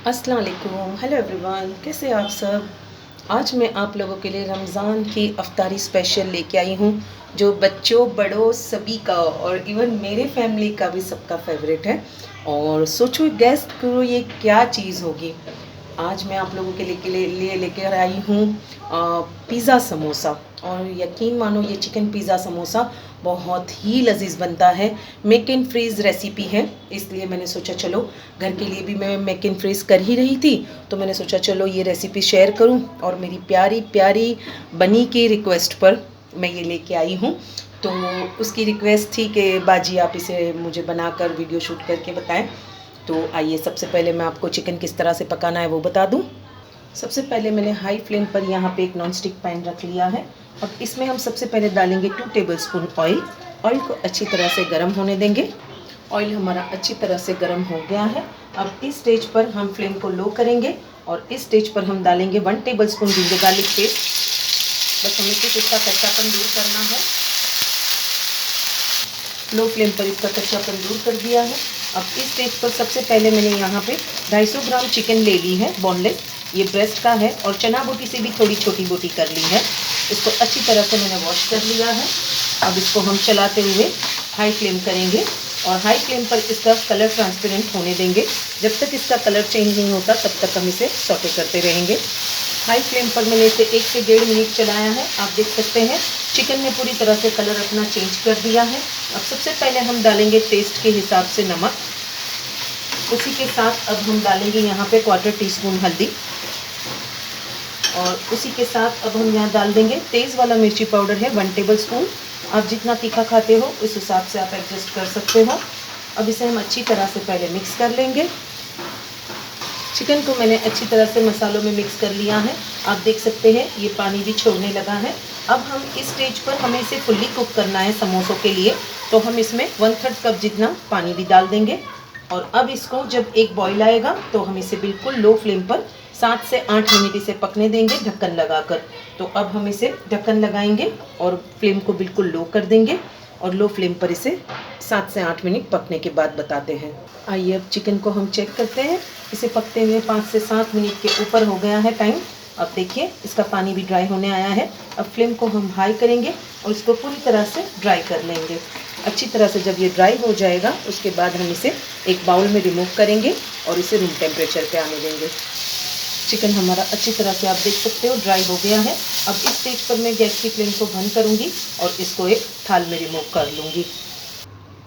अस्सलाम वालेकुम, hello everyone, कैसे आप सब। आज मैं आप लोगों के लिए रमज़ान की अफ्तारी स्पेशल लेके आई हूँ, जो बच्चों बड़ों सभी का और इवन मेरे फैमिली का भी सबका फेवरेट है। और सोचो गेस्ट करो ये क्या चीज़ होगी। आज मैं आप लोगों के लिए लेकर आई हूँ पिज़्ज़ा समोसा। और यकीन मानो ये चिकन पिज़्ज़ा समोसा बहुत ही लजीज बनता है। मेक इन फ्रीज़ रेसिपी है, इसलिए मैंने सोचा चलो घर के लिए भी मैं मेक इन फ्रीज़ कर ही रही थी, तो मैंने सोचा चलो ये रेसिपी शेयर करूं। और मेरी प्यारी प्यारी बनी की रिक्वेस्ट पर मैं ये लेके आई हूँ। तो उसकी रिक्वेस्ट थी कि बाजी आप इसे मुझे बनाकर वीडियो शूट करके बताएं। तो आइए सबसे पहले मैं आपको चिकन किस तरह से पकाना है वो बता दूं। सबसे पहले मैंने हाई फ्लेम पर यहाँ पे एक नॉन स्टिक पैन रख लिया है। अब इसमें हम सबसे पहले डालेंगे 2 टेबलस्पून ऑयल। ऑयल को अच्छी तरह से गर्म होने देंगे। ऑयल हमारा अच्छी तरह से गर्म हो गया है। अब इस स्टेज पर हम फ्लेम को लो करेंगे और इस स्टेज पर हम डालेंगे 1 टेबलस्पून जिंजर गार्लिक पेस्ट। बस हमें सिर्फ इसका कच्चापन दूर करना है। लो फ्लेम पर इसका कच्चापन दूर कर दिया है। अब इस स्टेज पर सबसे पहले मैंने यहाँ पे 250 ग्राम चिकन ले ली है बोनलेस। ये ब्रेस्ट का है और चना बोटी से भी थोड़ी छोटी बोटी कर ली है। इसको अच्छी तरह से मैंने वॉश कर लिया है। अब इसको हम चलाते हुए हाई फ्लेम करेंगे और हाई फ्लेम पर इसका कलर ट्रांसपेरेंट होने देंगे। जब तक इसका कलर चेंज नहीं होता तब तक हम इसे सौटे करते रहेंगे। हाई फ्लेम पर मैंने इसे 1 से 1.5 मिनट चलाया है। आप देख सकते हैं चिकन ने पूरी तरह से कलर अपना चेंज कर दिया है। अब सबसे पहले हम डालेंगे टेस्ट के हिसाब से नमक। उसी के साथ अब हम डालेंगे यहाँ पे 1/4 टीस्पून हल्दी। और उसी के साथ अब हम यहाँ डाल देंगे तेज़ वाला मिर्ची पाउडर है 1 टेबल स्पून। आप जितना तीखा खाते हो उस हिसाब से आप एडजस्ट कर सकते हो। अब इसे हम अच्छी तरह से पहले मिक्स कर लेंगे। चिकन को मैंने अच्छी तरह से मसालों में मिक्स कर लिया है। आप देख सकते हैं ये पानी भी छोड़ने लगा है। अब हम इस स्टेज पर हमें इसे फुल्ली कुक करना है समोसों के लिए, तो हम इसमें 1/3 कप जितना पानी भी डाल देंगे। और अब इसको जब एक बॉईल आएगा तो हम इसे बिल्कुल लो फ्लेम पर 7 से 8 मिनट इसे पकने देंगे ढक्कन लगाकर। तो अब हम इसे ढक्कन लगाएंगे और फ्लेम को बिल्कुल लो कर देंगे और लो फ्लेम पर इसे 7 से 8 मिनट पकने के बाद बताते हैं। आइए अब चिकन को हम चेक करते हैं। इसे पकते हुए 5 से 7 मिनट के ऊपर हो गया है टाइम। अब देखिए इसका पानी भी ड्राई होने आया है। अब फ्लेम को हम हाई करेंगे और इसको पूरी तरह से ड्राई कर लेंगे। अच्छी तरह से जब ये ड्राई हो जाएगा उसके बाद हम इसे एक बाउल में रिमूव करेंगे और इसे रूम टेम्परेचर पे आने देंगे। चिकन हमारा अच्छी तरह से आप देख सकते हो ड्राई हो गया है। अब इस स्टेज पर मैं गैस की फ्लेम को बंद करूंगी और इसको एक थाल में रिमूव कर लूँगी।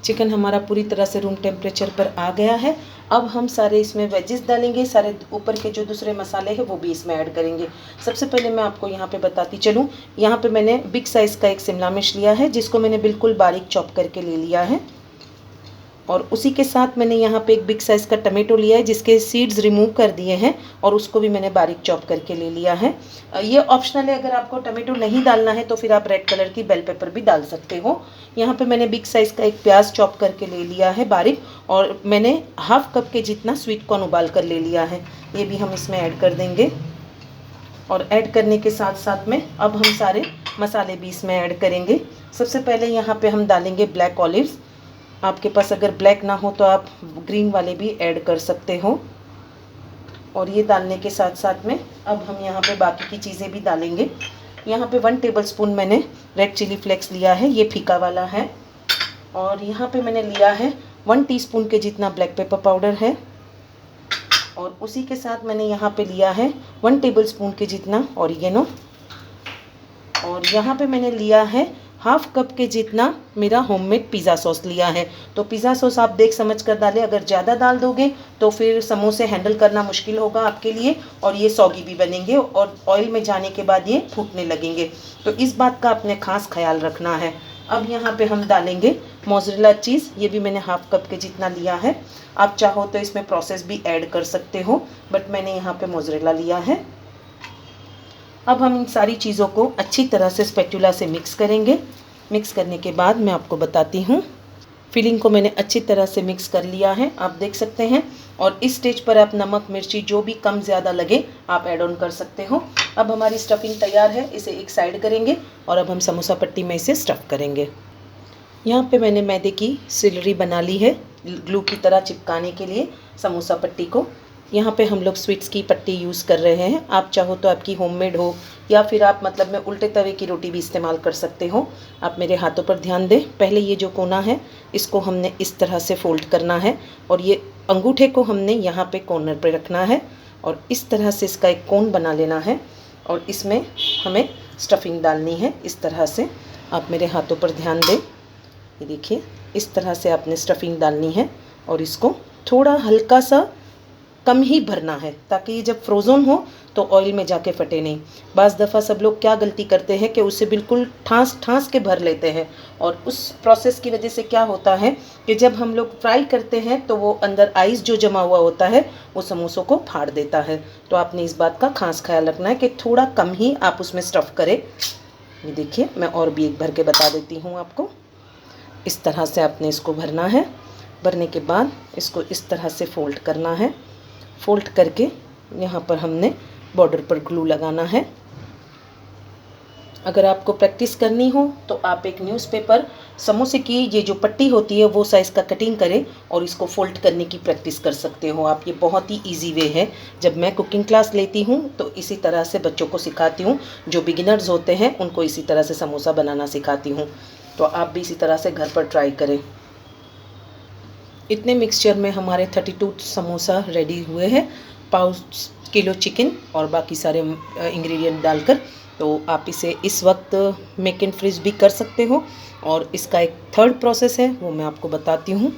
चिकन हमारा पूरी तरह से रूम टेम्परेचर पर आ गया है। अब हम सारे इसमें वेजेस डालेंगे, सारे ऊपर के जो दूसरे मसाले हैं वो भी इसमें ऐड करेंगे। सबसे पहले मैं आपको यहाँ पे बताती चलूँ, यहाँ पे मैंने बिग साइज़ का एक शिमला मिर्च लिया है जिसको मैंने बिल्कुल बारीक चॉप करके ले लिया है। और उसी के साथ मैंने यहाँ पे एक बिग साइज़ का टमाटो लिया है जिसके सीड्स रिमूव कर दिए हैं और उसको भी मैंने बारीक चॉप करके ले लिया है। ये ऑप्शनल है, अगर आपको टमाटो नहीं डालना है तो फिर आप रेड कलर की बेल पेपर भी डाल सकते हो। यहाँ पे मैंने बिग साइज़ का एक प्याज चॉप करके ले लिया है बारीक, और मैंने ½ कप के जितना स्वीट कॉर्न उबाल कर ले लिया है। ये भी हम इसमें ऐड कर देंगे। और ऐड करने के साथ साथ में अब हम सारे मसाले भी इसमें ऐड करेंगे। सबसे पहले यहाँ पे हम डालेंगे ब्लैक ऑलिव्स। आपके पास अगर ब्लैक ना हो तो आप ग्रीन वाले भी ऐड कर सकते हो। और ये डालने के साथ साथ में अब हम यहाँ पे बाकी की चीज़ें भी डालेंगे। यहाँ पे 1 टेबलस्पून मैंने रेड चिली फ्लेक्स लिया है, ये फीका वाला है। और यहाँ पे मैंने लिया है 1 टीस्पून के जितना ब्लैक पेपर पाउडर है। और उसी के साथ मैंने यहाँ पे लिया है 1 टेबलस्पून के जितना ऑरिगेनो। और यहाँ पे मैंने लिया है ½ कप के जितना मेरा होममेड पिज़्ज़ा सॉस लिया है। तो पिज़्ज़ा सॉस आप देख समझ कर डालें, अगर ज़्यादा डाल दोगे तो फिर समोसे हैंडल करना मुश्किल होगा आपके लिए और ये सॉगी भी बनेंगे और ऑयल में जाने के बाद ये फूटने लगेंगे। तो इस बात का आपने खास ख्याल रखना है। अब यहाँ पे हम डालेंगे मोज़रेला चीज़, ये भी मैंने ½ कप के जितना लिया है। आप चाहो तो इसमें प्रोसेस भी ऐड कर सकते हो, बट मैंने यहाँ पे मोज़रेला लिया है। अब हम इन सारी चीज़ों को अच्छी तरह से स्पैटुला से मिक्स करेंगे। मिक्स करने के बाद मैं आपको बताती हूँ। फिलिंग को मैंने अच्छी तरह से मिक्स कर लिया है, आप देख सकते हैं। और इस स्टेज पर आप नमक मिर्ची जो भी कम ज़्यादा लगे आप ऐड ऑन कर सकते हो। अब हमारी स्टफिंग तैयार है, इसे एक साइड करेंगे और अब हम समोसा पट्टी में इसे स्टफ़ करेंगे। यहाँ पे मैंने मैदे की सिलरी बना ली है ग्लू की तरह चिपकाने के लिए समोसा पट्टी को। यहाँ पे हम लोग स्वीट्स की पट्टी यूज़ कर रहे हैं। आप चाहो तो आपकी होममेड हो या फिर आप मतलब में उल्टे तवे की रोटी भी इस्तेमाल कर सकते हो। आप मेरे हाथों पर ध्यान दें। पहले ये जो कोना है इसको हमने इस तरह से फोल्ड करना है और ये अंगूठे को हमने यहाँ पे कॉर्नर पे रखना है और इस तरह से इसका एक कोन बना लेना है और इसमें हमें स्टफिंग डालनी है। इस तरह से आप मेरे हाथों पर ध्यान दें। ये देखिए, इस तरह से आपने स्टफिंग डालनी है और इसको थोड़ा हल्का सा कम ही भरना है ताकि ये जब फ्रोज़न हो तो ऑयल में जाके फटे नहीं। बाज़ दफ़ा सब लोग क्या गलती करते हैं कि उसे बिल्कुल ठास ठास के भर लेते हैं और उस प्रोसेस की वजह से क्या होता है कि जब हम लोग फ्राई करते हैं तो वो अंदर आइस जो जमा हुआ होता है वो समोसों को फाड़ देता है। तो आपने इस बात का खास ख्याल रखना है कि थोड़ा कम ही आप उसमें स्टफ़ करें। ये देखिए, मैं और भी एक भर के बता देती हूँ आपको। इस तरह से आपने इसको भरना है। भरने के बाद इसको इस तरह से फ़ोल्ड करना है। फ़ोल्ड करके यहाँ पर हमने बॉर्डर पर ग्लू लगाना है। अगर आपको प्रैक्टिस करनी हो तो आप एक न्यूज़पेपर समोसे की ये जो पट्टी होती है वो साइज़ का कटिंग करें और इसको फोल्ड करने की प्रैक्टिस कर सकते हो आप। ये बहुत ही इजी वे है। जब मैं कुकिंग क्लास लेती हूँ तो इसी तरह से बच्चों को सिखाती हूँ। जो बिगिनर्स होते हैं उनको इसी तरह से समोसा बनाना सिखाती हूँ। तो आप भी इसी तरह से घर पर ट्राई करें। इतने मिक्सचर में हमारे 32 समोसा रेडी हुए हैं, पाव किलो चिकन और बाकी सारे इंग्रेडिएंट डालकर। तो आप इसे इस वक्त मेक इन फ्रीज भी कर सकते हो और इसका एक थर्ड प्रोसेस है वो मैं आपको बताती हूँ।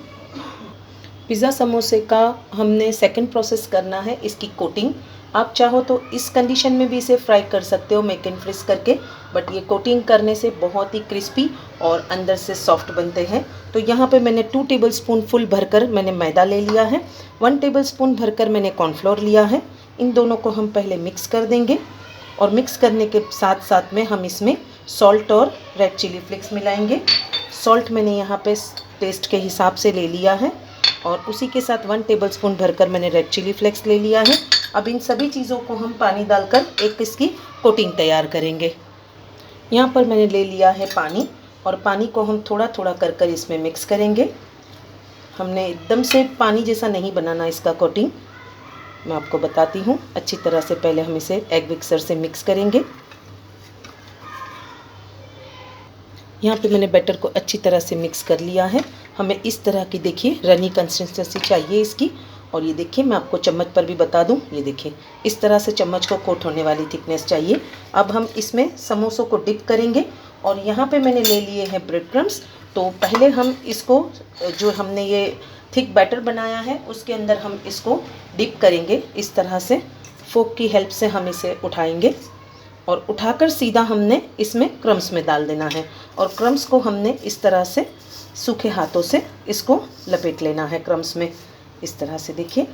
पिज़्ज़ा समोसे का हमने सेकंड प्रोसेस करना है इसकी कोटिंग। आप चाहो तो इस कंडीशन में भी इसे फ्राई कर सकते हो मेक इन फ्रीज करके, बट ये कोटिंग करने से बहुत ही क्रिस्पी और अंदर से सॉफ्ट बनते हैं। तो यहाँ पे मैंने 2 टेबलस्पून फुल भरकर मैंने मैदा ले लिया है, 1 टेबलस्पून भरकर मैंने कॉर्नफ्लोर लिया है। इन दोनों को हम पहले मिक्स कर देंगे और मिक्स करने के साथ साथ में हम इसमें सॉल्ट और रेड चिली फ्लेक्स मिलाएंगे। सॉल्ट मैंने यहाँ पे टेस्ट के हिसाब से ले लिया है और उसी के साथ 1 टेबलस्पून भरकर मैंने रेड चिली फ्लेक्स ले लिया है। अब इन सभी चीज़ों को हम पानी डालकर एक इसकी कोटिंग तैयार करेंगे। यहाँ पर मैंने ले लिया है पानी और पानी को हम थोड़ा थोड़ा कर इसमें मिक्स करेंगे। हमने एकदम से पानी जैसा नहीं बनाना इसका कोटिंग, मैं आपको बताती हूँ। अच्छी तरह से पहले हम इसे एग मिक्सर से मिक्स करेंगे। यहाँ पे मैंने बैटर को अच्छी तरह से मिक्स कर लिया है। हमें इस तरह की देखिए रनी कंसिस्टेंसी चाहिए इसकी। और ये देखिए, मैं आपको चम्मच पर भी बता दूं, ये देखिए इस तरह से चम्मच को कोट होने वाली थिकनेस चाहिए। अब हम इसमें समोसों को डिप करेंगे और यहाँ पे मैंने ले लिए हैं ब्रेड क्रम्स। तो पहले हम इसको जो हमने ये थिक बैटर बनाया है उसके अंदर हम इसको डिप करेंगे। इस तरह से फोक की हेल्प से हम इसे उठाएंगे और उठाकर सीधा हमने इसमें क्रम्स में डाल देना है और क्रम्स को हमने इस तरह से सूखे हाथों से इसको लपेट लेना है क्रम्स में। इस तरह से देखिए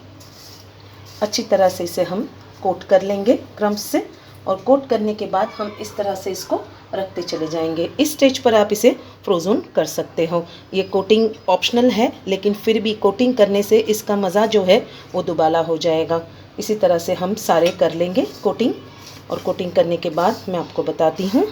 अच्छी तरह से इसे हम कोट कर लेंगे क्रम्स से और कोट करने के बाद हम इस तरह से इसको रखते चले जाएंगे। इस स्टेज पर आप इसे फ्रोज़न कर सकते हो। ये कोटिंग ऑप्शनल है लेकिन फिर भी कोटिंग करने से इसका मज़ा जो है वो दुबाला हो जाएगा। इसी तरह से हम सारे कर लेंगे कोटिंग और कोटिंग करने के बाद मैं आपको बताती हूँ।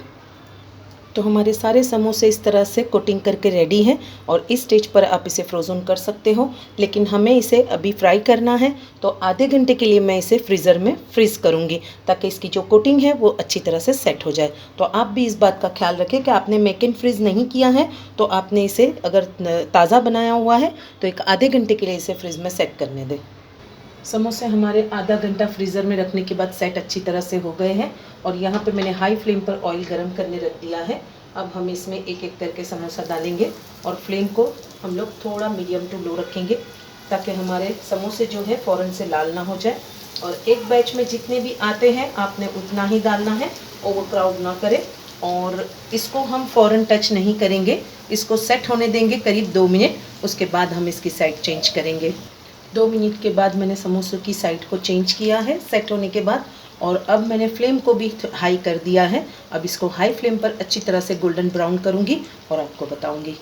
तो हमारे सारे समोसे इस तरह से कोटिंग करके रेडी हैं और इस स्टेज पर आप इसे फ्रोज़न कर सकते हो। लेकिन हमें इसे अभी फ्राई करना है तो आधे घंटे के लिए मैं इसे फ्रीज़र में फ्रीज़ करूँगी ताकि इसकी जो कोटिंग है वो अच्छी तरह से सेट हो जाए। तो आप भी इस बात का ख्याल रखें कि आपने मेक इन फ्रीज़ नहीं किया है तो आपने इसे अगर ताज़ा बनाया हुआ है तो एक आधे घंटे के लिए इसे फ्रिज में सेट करने दें। समोसे हमारे आधा घंटा फ्रीज़र में रखने के बाद सेट अच्छी तरह से हो गए हैं और यहाँ पे मैंने हाई फ्लेम पर ऑयल गरम करने रख दिया है। अब हम इसमें एक एक करके समोसा डालेंगे और फ्लेम को हम लोग थोड़ा मीडियम टू लो रखेंगे ताकि हमारे समोसे जो है फ़ौरन से लाल ना हो जाए। और एक बैच में जितने भी आते हैं आपने उतना ही डालना है, ओवर क्राउड ना करें। और इसको हम फ़ौरन टच नहीं करेंगे, इसको सेट होने देंगे करीब 2 मिनट, उसके बाद हम इसकी साइड चेंज करेंगे। 2 मिनट के बाद मैंने समोसों की साइड को चेंज किया है सेट होने के बाद और अब मैंने फ्लेम को भी हाई कर दिया है। अब इसको हाई फ्लेम पर अच्छी तरह से गोल्डन ब्राउन करूंगी और आपको बताऊंगी।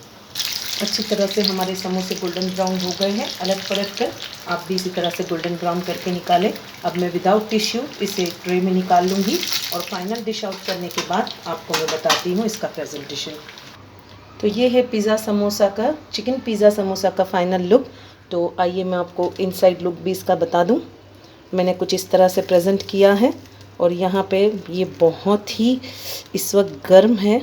अच्छी तरह से हमारे समोसे गोल्डन ब्राउन हो गए हैं, अलग पलट कर आप भी इसी तरह से गोल्डन ब्राउन करके निकालें। अब मैं विदाउट टिश्यू इसे ट्रे में निकाल लूँगी और फाइनल डिश आउट करने के बाद आपको मैं बताती हूँ इसका प्रेजेंटेशन। तो ये है पिज़्ज़ा समोसा का, चिकन पिज़्ज़ा समोसा का फाइनल लुक। तो आइए मैं आपको इनसाइड लुक भी इसका बता दूं। मैंने कुछ इस तरह से प्रेजेंट किया है और यहाँ पे ये बहुत ही इस वक्त गर्म है।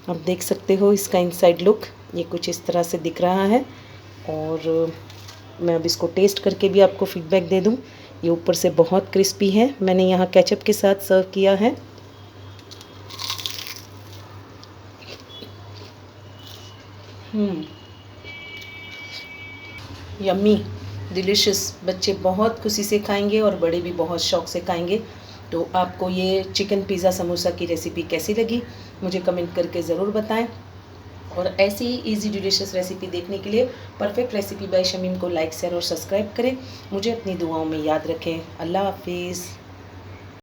आप देख सकते हो इसका इनसाइड लुक ये कुछ इस तरह से दिख रहा है। और मैं अब इसको टेस्ट करके भी आपको फीडबैक दे दूँ। ये ऊपर से बहुत क्रिस्पी है। मैंने यहाँ केचप के साथ सर्व किया है। Yummy, delicious. बच्चे बहुत खुशी से खाएंगे और बड़े भी बहुत शौक से खाएंगे। तो आपको ये चिकन पिज़्ज़ा समोसा की रेसिपी कैसी लगी मुझे कमेंट करके ज़रूर बताएं। और ऐसी ही ईजी डिलिशियस रेसिपी देखने के लिए परफेक्ट रेसिपी बाय शमीम को लाइक शेयर और सब्सक्राइब करें। मुझे अपनी दुआओं में याद रखें। अल्लाह हाफिज़।